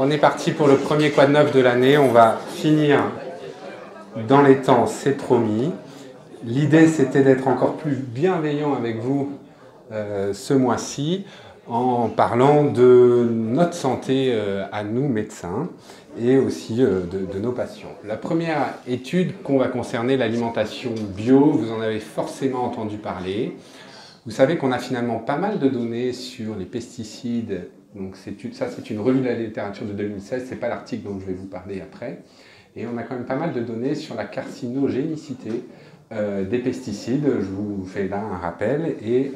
On est parti pour le premier Quad 9 de l'année. On va finir dans les temps, c'est promis. L'idée, c'était d'être encore plus bienveillant avec vous ce mois-ci en parlant de notre santé à nous, médecins, et aussi de nos patients. La première étude qu'on va concerner l'alimentation bio, vous en avez forcément entendu parler. Vous savez qu'on a finalement pas mal de données sur les pesticides. Donc ça, c'est une revue de la littérature de 2016, ce n'est pas l'article dont je vais vous parler après. Et on a quand même pas mal de données sur la carcinogénicité des pesticides. Je vous fais là un rappel, et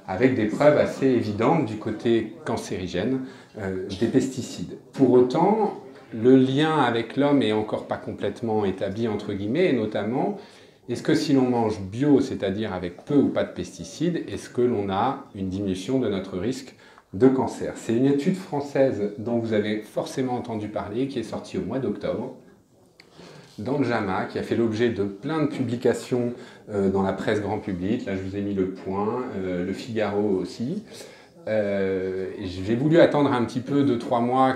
avec des preuves assez évidentes du côté cancérigène des pesticides. Pour autant, le lien avec l'homme n'est encore pas complètement établi, entre guillemets, et notamment, est-ce que si l'on mange bio, c'est-à-dire avec peu ou pas de pesticides, est-ce que l'on a une diminution de notre risque de cancer? C'est une étude française dont vous avez forcément entendu parler, qui est sortie au mois d'octobre, dans le JAMA, qui a fait l'objet de plein de publications dans la presse grand public. Là, je vous ai mis Le Point, Le Figaro aussi. J'ai voulu attendre un petit peu, 2-3 mois,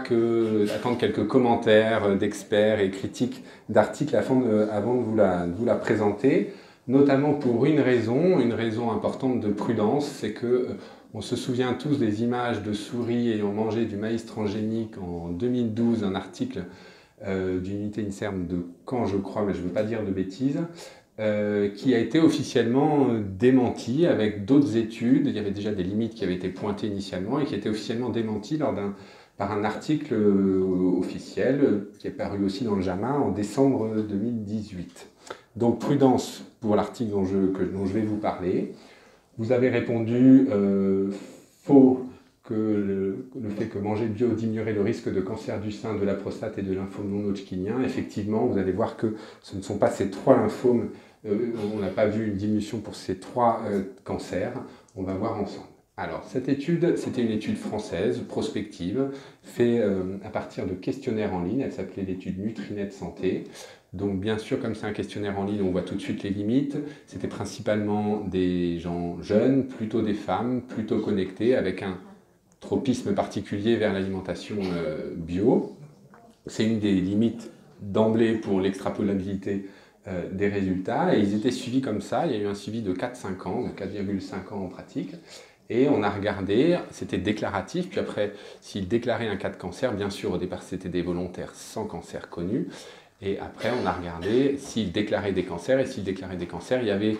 attendre quelques commentaires d'experts et critiques d'articles avant de vous la présenter, notamment pour une raison importante de prudence, c'est que on se souvient tous des images de souris ayant mangé du maïs transgénique en 2012, un article d'une unité INSERM de Caen, je crois, mais je ne veux pas dire de bêtises, qui a été officiellement démenti avec d'autres études. Il y avait déjà des limites qui avaient été pointées initialement et qui étaient officiellement démenties par un article officiel qui est paru aussi dans le JAMA en décembre 2018. Donc prudence pour l'article dont je vais vous parler. Vous avez répondu faux, que le fait que manger bio diminuerait le risque de cancer du sein, de la prostate et de lymphome non hodgkinien. Effectivement, vous allez voir que ce ne sont pas ces trois lymphomes, on n'a pas vu une diminution pour ces trois cancers. On va voir ensemble. Alors, cette étude, c'était une étude française, prospective, faite à partir de questionnaires en ligne. Elle s'appelait l'étude Nutrinet Santé. Donc, bien sûr, comme c'est un questionnaire en ligne, on voit tout de suite les limites. C'était principalement des gens jeunes, plutôt des femmes, plutôt connectés, avec un tropisme particulier vers l'alimentation bio. C'est une des limites d'emblée pour l'extrapolabilité des résultats, et ils étaient suivis comme ça. Il y a eu un suivi de 4-5 ans, de 4,5 ans en pratique, et on a regardé, c'était déclaratif, puis après, s'ils déclaraient un cas de cancer, bien sûr, au départ, c'était des volontaires sans cancer connu, et après, on a regardé s'ils déclaraient des cancers, et s'ils déclaraient des cancers, il y avait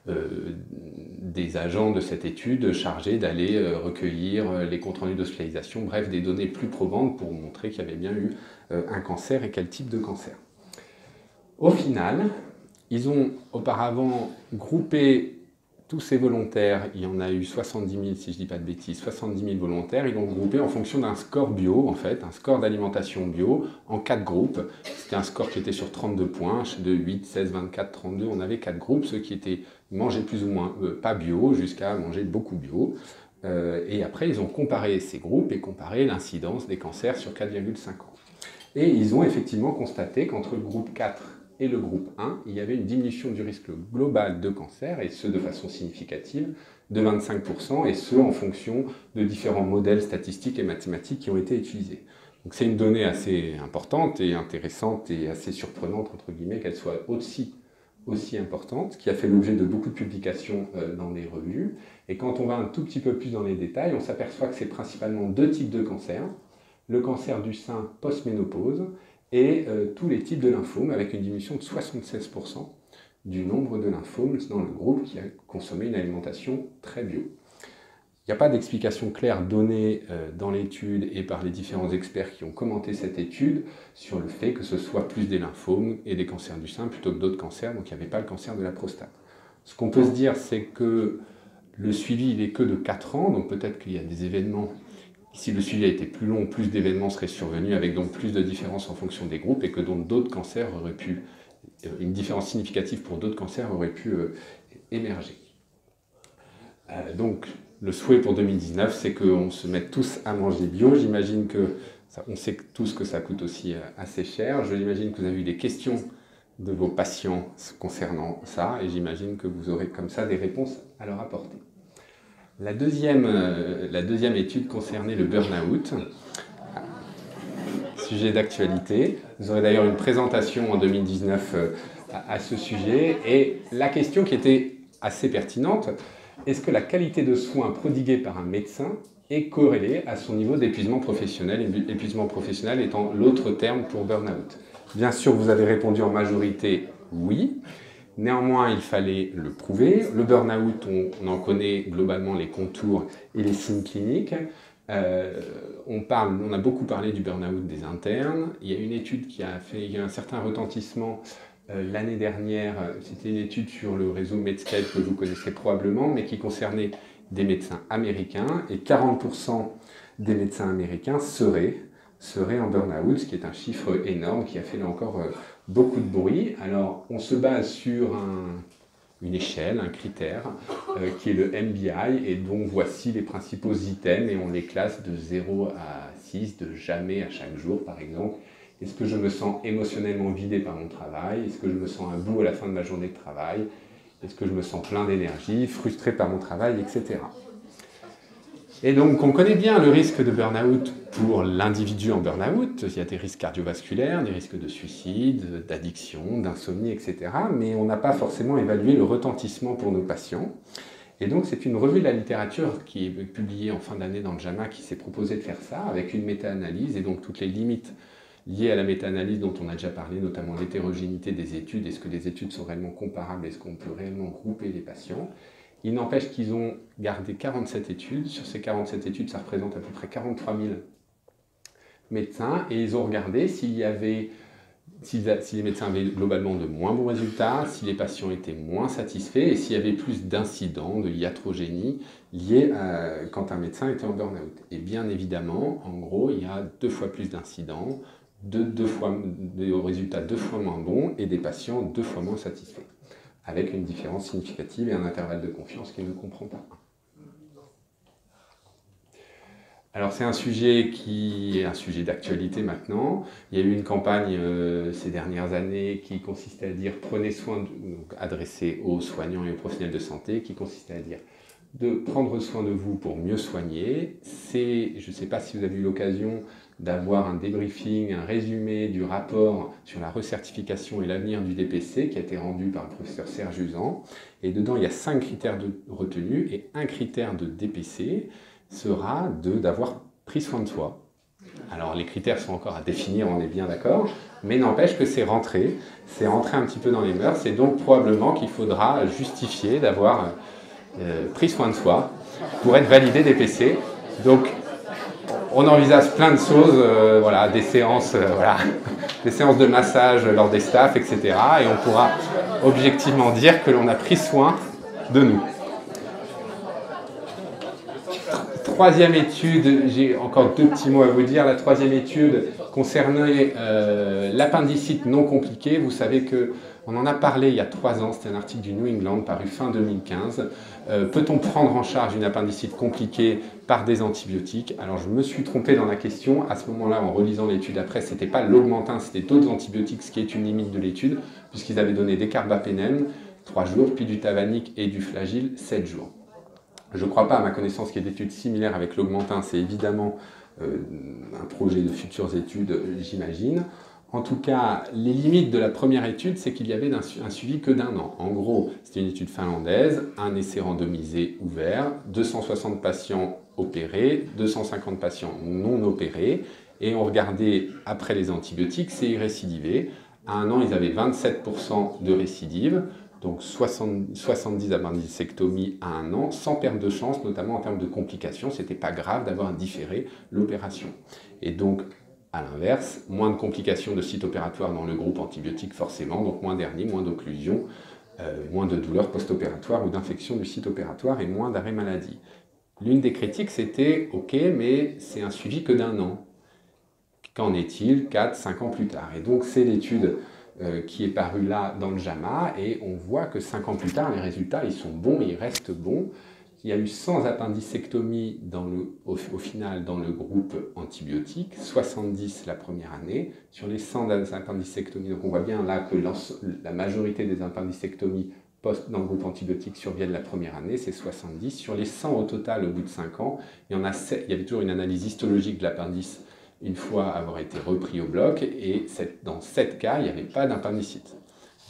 des agents de cette étude chargés d'aller recueillir les comptes rendus d'hospitalisation, bref, des données plus probantes pour montrer qu'il y avait bien eu un cancer et quel type de cancer. Au final, ils ont auparavant groupé tous ces volontaires, il y en a eu 70 000, si je ne dis pas de bêtises, 70 000 volontaires, ils l'ont groupé en fonction d'un score bio, en fait, un score d'alimentation bio, en 4 groupes. C'était un score qui était sur 32 points, de 8, 16, 24, 32, on avait 4 groupes, ceux qui étaient mangés plus ou moins pas bio, jusqu'à manger beaucoup bio. Et après, ils ont comparé ces groupes et comparé l'incidence des cancers sur 4,5 ans. Et ils ont effectivement constaté qu'entre le groupe 4 et le groupe 1, il y avait une diminution du risque global de cancer, et ce de façon significative, de 25%, et ce en fonction de différents modèles statistiques et mathématiques qui ont été utilisés. Donc c'est une donnée assez importante et intéressante et assez surprenante, entre guillemets, qu'elle soit aussi importante, qui a fait l'objet de beaucoup de publications dans les revues. Et quand on va un tout petit peu plus dans les détails, on s'aperçoit que c'est principalement 2 types de cancers: le cancer du sein post-ménopause et tous les types de lymphomes, avec une diminution de 76% du nombre de lymphomes dans le groupe qui a consommé une alimentation très bio. Il n'y a pas d'explication claire donnée dans l'étude et par les différents experts qui ont commenté cette étude sur le fait que ce soit plus des lymphomes et des cancers du sein plutôt que d'autres cancers, donc il n'y avait pas le cancer de la prostate. Ce qu'on peut se dire, c'est que le suivi, il n'est que de 4 ans, donc peut-être qu'il y a des événements. Si le suivi a été plus long, plus d'événements seraient survenus, avec donc plus de différences en fonction des groupes, et que donc d'autres cancers auraient pu, une différence significative pour d'autres cancers aurait pu émerger. Donc le souhait pour 2019, c'est qu'on se mette tous à manger bio. J'imagine que, on sait tous que ça coûte aussi assez cher. J'imagine que vous avez eu des questions de vos patients concernant ça, et j'imagine que vous aurez comme ça des réponses à leur apporter. La deuxième étude concernait le burn-out. sujet d'actualité. Vous aurez d'ailleurs une présentation en 2019 à ce sujet. Et la question qui était assez pertinente, est-ce que la qualité de soins prodiguée par un médecin est corrélée à son niveau d'épuisement professionnel, et épuisement professionnel étant l'autre terme pour burn-out? Bien sûr, vous avez répondu en majorité oui. Néanmoins, il fallait le prouver. Le burn-out, on en connaît globalement les contours et les signes cliniques. On a beaucoup parlé du burn-out des internes. Il y a une étude qui a fait un certain retentissement l'année dernière. C'était une étude sur le réseau Medscape que vous connaissez probablement, mais qui concernait des médecins américains. Et 40% des médecins américains seraient en burn-out, ce qui est un chiffre énorme qui a fait là encore beaucoup de bruit. Alors, on se base sur une échelle, un critère, qui est le MBI, et donc voici les principaux items, et on les classe de 0 à 6, de jamais à chaque jour, par exemple. Est-ce que je me sens émotionnellement vidé par mon travail? Est-ce que je me sens à bout à la fin de ma journée de travail? Est-ce que je me sens plein d'énergie, frustré par mon travail, etc. Et donc, on connaît bien le risque de burn-out pour l'individu en burn-out. Il y a des risques cardiovasculaires, des risques de suicide, d'addiction, d'insomnie, etc. Mais on n'a pas forcément évalué le retentissement pour nos patients. Et donc, c'est une revue de la littérature qui est publiée en fin d'année dans le JAMA qui s'est proposé de faire ça avec une méta-analyse et donc toutes les limites liées à la méta-analyse dont on a déjà parlé, notamment l'hétérogénéité des études. Est-ce que les études sont réellement comparables? Est-ce qu'on peut réellement grouper les patients? Il n'empêche qu'ils ont gardé 47 études. Sur ces 47 études, ça représente à peu près 43 000 médecins. Et ils ont regardé si les médecins avaient globalement de moins bons résultats, si les patients étaient moins satisfaits et s'il y avait plus d'incidents, de iatrogénie liés quand un médecin était en burn-out. Et bien évidemment, en gros, il y a 2 fois plus d'incidents, des résultats 2 fois moins bons et des patients 2 fois moins satisfaits, avec une différence significative et un intervalle de confiance qu'il ne comprend pas. Alors c'est un sujet qui est un sujet d'actualité maintenant. Il y a eu une campagne ces dernières années qui consistait à dire prenez soin, adressée aux soignants et aux professionnels de santé, qui consistait à dire de prendre soin de vous pour mieux soigner. Je ne sais pas si vous avez eu l'occasion d'avoir un débriefing, un résumé du rapport sur la recertification et l'avenir du DPC qui a été rendu par le professeur Serge Usan. Et dedans, il y a 5 critères de retenue et un critère de DPC sera d'avoir pris soin de soi. Alors les critères sont encore à définir, on est bien d'accord, mais n'empêche que c'est rentré un petit peu dans les mœurs, et donc probablement qu'il faudra justifier d'avoir pris soin de soi pour être validé DPC. Donc on envisage plein de choses, voilà, des séances, des séances de massage lors des staffs, etc. Et on pourra objectivement dire que l'on a pris soin de nous. Troisième étude, j'ai encore 2 petits mots à vous dire. La troisième étude concernait l'appendicite non compliqué. Vous savez qu'on en a parlé il y a 3 ans, c'était un article du New England paru fin 2015. Peut-on prendre en charge une appendicite compliquée par des antibiotiques? Alors je me suis trompé dans la question. À ce moment-là, en relisant l'étude après, ce n'était pas l'Augmentin, c'était d'autres antibiotiques, ce qui est une limite de l'étude, puisqu'ils avaient donné des carbapénem 3 jours, puis du Tavanic et du Flagyl 7 jours. Je ne crois pas, à ma connaissance, qu'il y ait d'études similaires avec l'Augmentin. C'est évidemment un projet de futures études, j'imagine. En tout cas, les limites de la première étude, c'est qu'il y avait un suivi que d'1 an. En gros, c'était une étude finlandaise, un essai randomisé ouvert, 260 patients opérés, 250 patients non opérés, et on regardait, après les antibiotiques, s'ils récidivaient. À 1 an, ils avaient 27% de récidive, donc 70 appendicectomies à 1 an, sans perte de chance, notamment en termes de complications. Ce n'était pas grave d'avoir différé l'opération. Et donc, à l'inverse, moins de complications de site opératoire dans le groupe antibiotique forcément, donc moins d'hernie, moins d'occlusion, moins de douleurs post-opératoires ou d'infection du site opératoire et moins d'arrêt maladie. L'une des critiques, c'était « Ok, mais c'est un suivi que d'1 an. Qu'en est-il 4-5 ans plus tard ?» Et donc, c'est l'étude qui est parue là dans le JAMA, et on voit que 5 ans plus tard, les résultats, ils sont bons, ils restent bons. Il y a eu 100 appendicectomies au final dans le groupe antibiotique, 70 la première année. Sur les 100 appendicectomies, donc on voit bien là que la majorité des appendicectomies dans le groupe antibiotique surviennent la première année, c'est 70. Sur les 100 au total, au bout de 5 ans, il y avait toujours une analyse histologique de l'appendice une fois avoir été repris au bloc, et dans 7 cas, il n'y avait pas d'appendicite.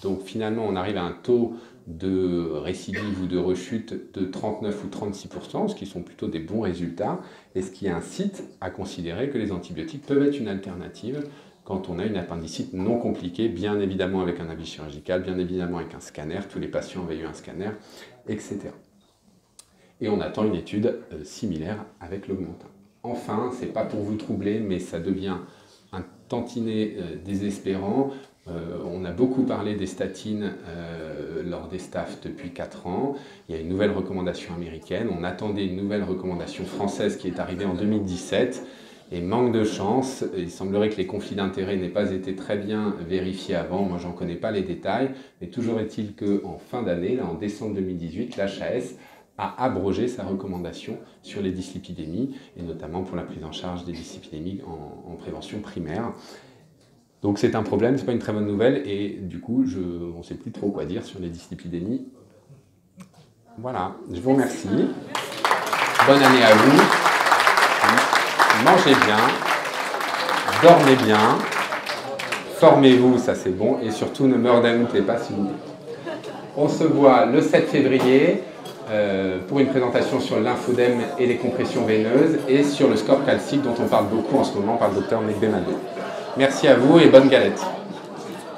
Donc finalement, on arrive à un taux de récidive ou de rechute de 39 ou 36%, ce qui sont plutôt des bons résultats, et ce qui incite à considérer que les antibiotiques peuvent être une alternative quand on a une appendicite non compliquée, bien évidemment avec un avis chirurgical, bien évidemment avec un scanner, tous les patients avaient eu un scanner, etc. Et on attend une étude similaire avec l'Augmentin. Enfin, ce n'est pas pour vous troubler, mais ça devient un tantinet désespérant. On a beaucoup parlé des statines lors des staffs depuis 4 ans. Il y a une nouvelle recommandation américaine. On attendait une nouvelle recommandation française qui est arrivée en 2017. Et manque de chance, il semblerait que les conflits d'intérêts n'aient pas été très bien vérifiés avant. Moi, j'en connais pas les détails. Mais toujours est-il qu'en fin d'année, là, en décembre 2018, l'HAS a abrogé sa recommandation sur les dyslipidémies, et notamment pour la prise en charge des dyslipidémies en prévention primaire. Donc c'est un problème, c'est pas une très bonne nouvelle, et du coup, on ne sait plus trop quoi dire sur les dyslipidémies. Voilà, je vous remercie. Bonne année à vous. Mangez bien, dormez bien, formez-vous, ça c'est bon, et surtout ne me redoutez pas s'il vous plaît. On se voit le 7 février pour une présentation sur le lymphodème et les compressions veineuses, et sur le score calcique dont on parle beaucoup en ce moment par le docteur Mekbemado. Merci à vous et bonne galette.